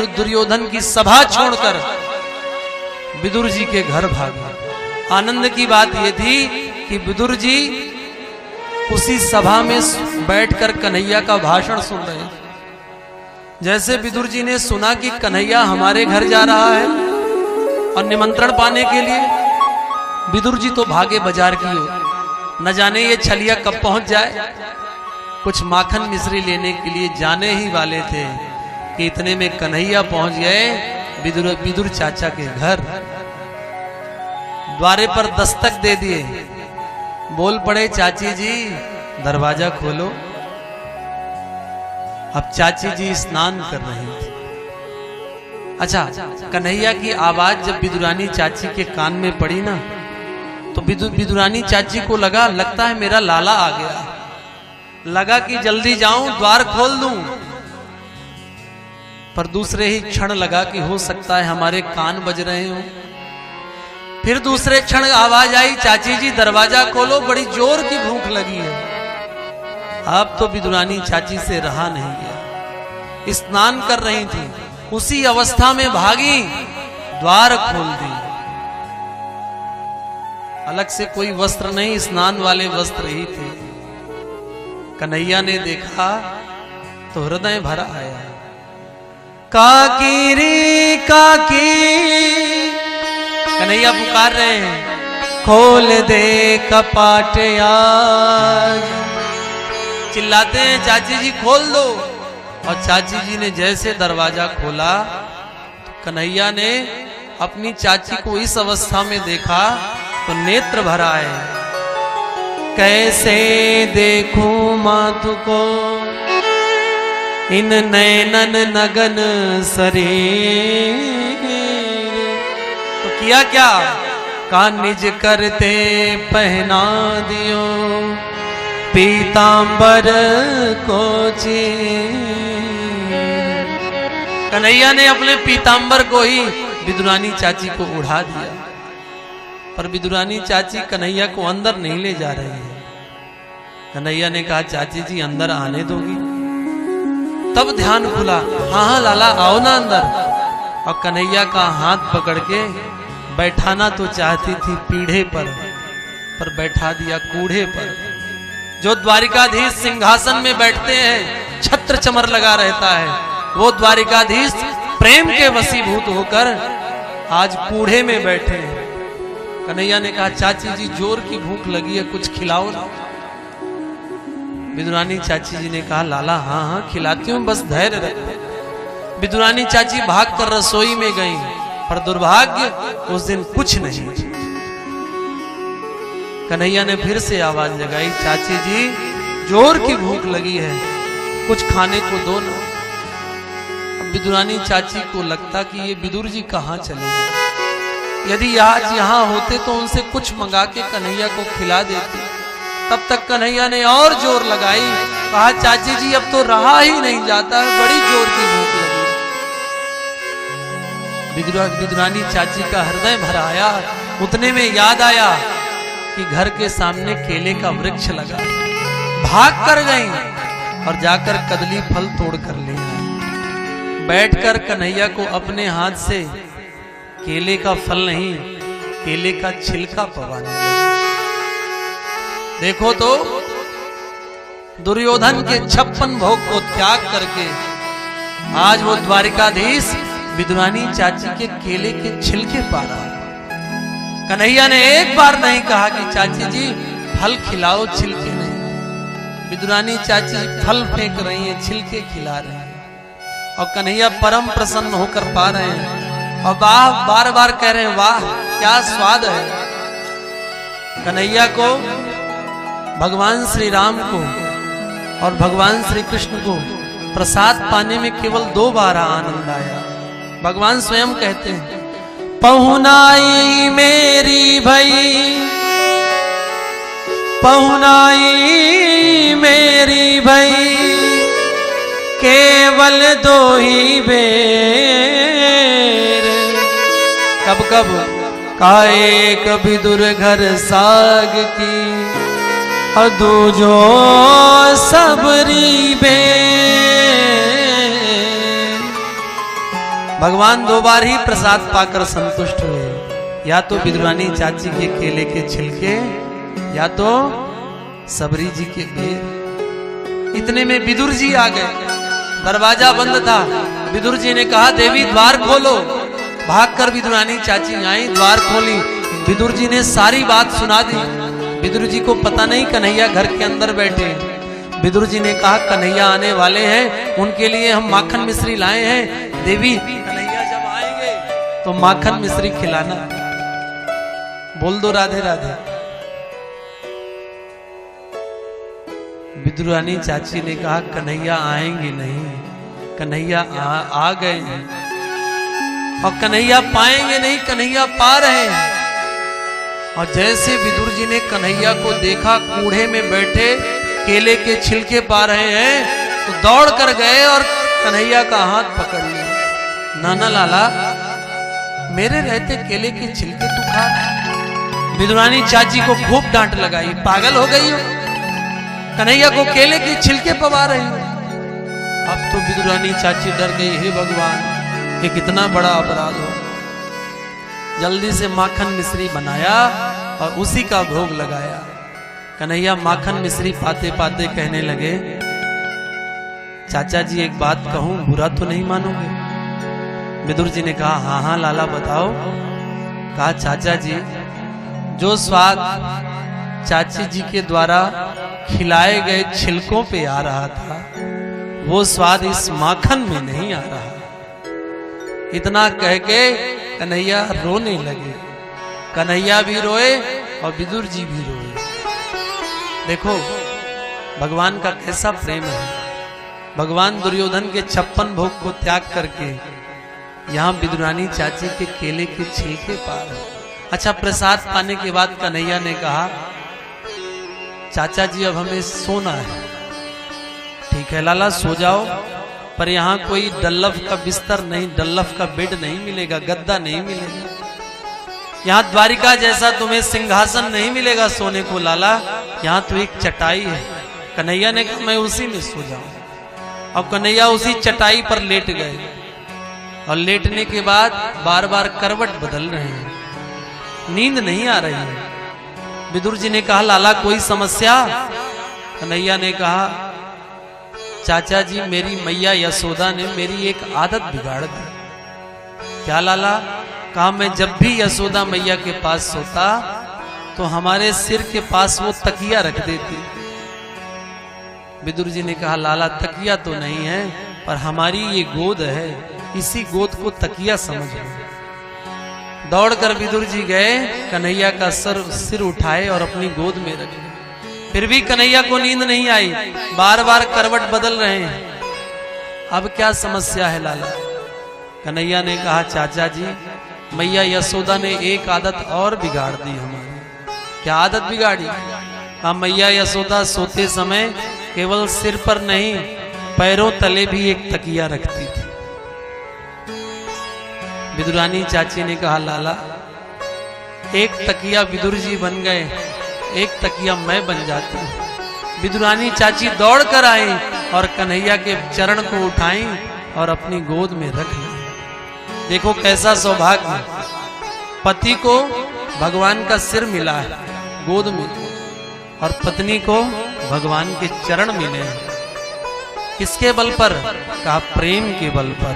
दुर्योधन की सभा छोड़कर विदुर जी के घर भागा। आनंद की बात यह थी कि विदुर जी उसी सभा में बैठकर कन्हैया का भाषण सुन रहे थे। जैसे विदुर जी ने सुना कि कन्हैया हमारे घर जा रहा है और निमंत्रण पाने के लिए, विदुर जी तो भागे बाजार की ओर, न जाने ये छलिया कब पहुंच जाए। कुछ माखन मिश्री लेने के लिए जाने ही वाले थे कि इतने में कन्हैया पहुंच गए विदुर चाचा के घर। द्वारे पर दस्तक दे दिए, बोल पड़े चाची जी दरवाजा खोलो। अब चाची जी स्नान कर रही थी। अच्छा, कन्हैया की आवाज जब विदुरानी चाची के कान में पड़ी ना, तो विदुरानी चाची को लगता है मेरा लाला आ गया। लगा कि जल्दी जाऊं, द्वार खोल दूं, पर दूसरे ही क्षण लगा कि हो सकता है हमारे कान बज रहे हो। फिर दूसरे क्षण आवाज आई, चाची जी दरवाजा खोलो, बड़ी जोर की भूख लगी है। अब तो विदुरानी चाची से रहा नहीं गया। स्नान कर रही थी, उसी अवस्था में भागी, द्वार खोल दी। अलग से कोई वस्त्र नहीं, स्नान वाले वस्त्र ही थे। कन्हैया ने देखा तो हृदय भरा आया। काकी रे काकी, कन्हैया पुकार रहे हैं, खोल दे कपाट आज। चिल्लाते हैं चाची जी खोल दो। और चाची जी ने जैसे दरवाजा खोला तो कन्हैया ने अपनी चाची को इस अवस्था में देखा तो नेत्र भर आए। कैसे देखूं माँ तुको इन नैनन नगन शरीर। तो किया क्या, का निज करते पहना दियो पीतांबर को चीर। कन्हैया ने अपने पीतांबर को ही विदुरानी चाची को उड़ा दिया, पर विदुरानी चाची कन्हैया को अंदर नहीं ले जा रही है। कन्हैया ने कहा चाची जी अंदर आने दोगी? तब ध्यान खुला, हाँ हाँ लाला आओ ना अंदर। और कन्हैया का हाथ पकड़ के बैठाना तो चाहती थी पीढ़े पर बैठा दिया कूढ़े पर। जो द्वारिकाधीश सिंहासन में बैठते हैं, छत्र चमर लगा रहता है, वो द्वारिकाधीश प्रेम के वशीभूत होकर आज कूढ़े में बैठे हैं। कन्हैया ने कहा चाची जी जोर की भूख लगी है, कुछ खिलाओ ना। विदुरानी चाची जी ने कहा लाला हाँ हाँ खिलाती हूं, बस धैर्य रखो। विदुरानी चाची भागकर रसोई में गई, पर दुर्भाग्य उस दिन कुछ नहीं। कन्हैया ने फिर से आवाज लगाई, चाची जी जोर की भूख लगी है, कुछ खाने को दो ना। अब विदुरानी चाची को लगता कि ये विदुर जी कहाँ चले गए। यदि आज यहाँ होते तो उनसे कुछ मंगा के कन्हैया को खिला देती। तब तक कन्हैया ने और जोर लगाई, कहा चाची जी अब तो रहा ही नहीं जाता है, बड़ी जोर की भूख लगी। विदुरानी चाची का हृदय भर आया। उतने में याद आया कि घर के सामने केले का वृक्ष लगा। भाग कर गई और जाकर कदली फल तोड़ कर ले आई। बैठकर कन्हैया को अपने हाथ से केले का फल नहीं, केले का छिलका पवाने लगी। देखो तो दुर्योधन के 56 भोग को त्याग करके आज वो द्वारिकाधीश विदुरानी चाची के केले के छिलके पा रहा है। कन्हैया ने एक बार नहीं कहा कि चाची जी फल खिलाओ, छिलके नहीं। विदुरानी चाची फल फेंक रही हैं, छिलके खिला रहे हैं, और कन्हैया परम प्रसन्न होकर पा रहे हैं और बार बार कह रहे हैं वाह क्या स्वाद है। कन्हैया को, भगवान श्री राम को और भगवान श्री कृष्ण को प्रसाद पाने में केवल 2 बार आनंद आया। भगवान स्वयं कहते हैं पहुनाई मेरी भई, पहुनाई मेरी भई, केवल 2 ही बेर। कब कब काए कभी दुर्घर साग की, और दूजो सबरी बेर। भगवान 2 बार ही प्रसाद पाकर संतुष्ट हुए, या तो विदुरानी चाची के केले के छिलके या तो सबरी जी के बेर। इतने में विदुर जी आ गए, दरवाजा बंद था। विदुर जी ने कहा देवी द्वार खोलो। भागकर विदुरानी चाची आई, द्वार खोली। विदुर जी ने सारी बात सुना दी। विदुर जी को पता नहीं कन्हैया घर के अंदर बैठे। विदुर जी ने कहा कन्हैया आने वाले हैं, उनके लिए हम माखन मिश्री लाए हैं। देवी कन्हैया जब आएंगे तो माखन मिश्री खिलाना। बोल दो राधे राधे। विदुरानी चाची ने कहा कन्हैया आएंगे नहीं, कन्हैया आ गए हैं और कन्हैया पाएंगे नहीं, कन्हैया पा रहे हैं। और जैसे विदुर जी ने कन्हैया को देखा कूड़े में बैठे केले के छिलके पा रहे हैं, तो दौड़ कर गए और कन्हैया का हाथ पकड़ लिया। नाना लाला, मेरे रहते केले के छिलके तू खा। विदुरानी चाची को खूब डांट लगाई, पागल हो गई हो, कन्हैया को केले के छिलके पवा रही हो। अब तो विदुरानी चाची डर गई, हे भगवान, ये कितना बड़ा अपराध हो। जल्दी से माखन मिश्री बनाया और उसी का भोग लगाया। कन्हैया माखन मिश्री पाते पाते कहने लगे, चाचा जी एक बात कहूं, बुरा तो नहीं मानोगे? विदुर जी ने कहा हाँ हाँ लाला बताओ। कहा चाचा जी, जो स्वाद चाची जी के द्वारा खिलाए गए छिलकों पे आ रहा था, वो स्वाद इस माखन में नहीं आ रहा। इतना कह के कन्हैया रोने लगे। कन्हैया भी रोए और विदुर जी भी रोए। देखो भगवान का कैसा प्रेम है। भगवान दुर्योधन के 56 भोग को त्याग करके यहाँ विदुरानी चाची के केले के छिलके पा रहे। अच्छा, प्रसाद पाने के बाद कन्हैया ने कहा चाचा जी अब हमें सोना है। ठीक है लाला सो जाओ, पर यहाँ कोई डल्लफ का बिस्तर नहीं, डल्लफ का बेड नहीं मिलेगा, गद्दा नहीं मिलेगा। यहाँ द्वारिका जैसा तुम्हें सिंहासन नहीं मिलेगा सोने को लाला, यहाँ तो एक चटाई है। कन्हैया ने कहा मैं उसी में सो जाऊं। अब कन्हैया उसी चटाई पर लेट गए और लेटने के बाद बार बार करवट बदल रहे हैं, नींद नहीं आ रही है। विदुर जी ने कहा लाला कोई समस्या? कन्हैया ने कहा चाचा जी, मेरी मैया यशोदा ने मेरी एक आदत बिगाड़ दी। क्या लाला? कहा मैं जब भी यशोदा मैया के पास सोता तो हमारे सिर के पास वो तकिया रख देती। विदुर जी ने कहा लाला तकिया तो नहीं है, पर हमारी ये गोद है, इसी गोद को तकिया समझ लो। दौड़कर विदुर जी गए, कन्हैया का सिर उठाए और अपनी गोद में रखे। फिर भी कन्हैया को नींद नहीं आई, बार बार करवट बदल रहे हैं। अब क्या समस्या है लाला? कन्हैया ने कहा चाचा जी, मैया यशोदा ने एक आदत और बिगाड़ दी हमारी। क्या आदत बिगाड़ी? कहा मैया यशोदा सोते समय केवल सिर पर नहीं, पैरों तले भी एक तकिया रखती थी। विदुरानी चाची ने कहा लाला एक तकिया विदुर जी बन गए, एक तकिया मैं बन जाती हूँ। विदुरानी चाची दौड़ कर आई और कन्हैया के चरण को उठाई और अपनी गोद में रख ली। देखो कैसा सौभाग्य, पति को भगवान का सिर मिला है गोद में और पत्नी को भगवान के चरण मिले हैं। किसके बल पर? कहा प्रेम के बल पर।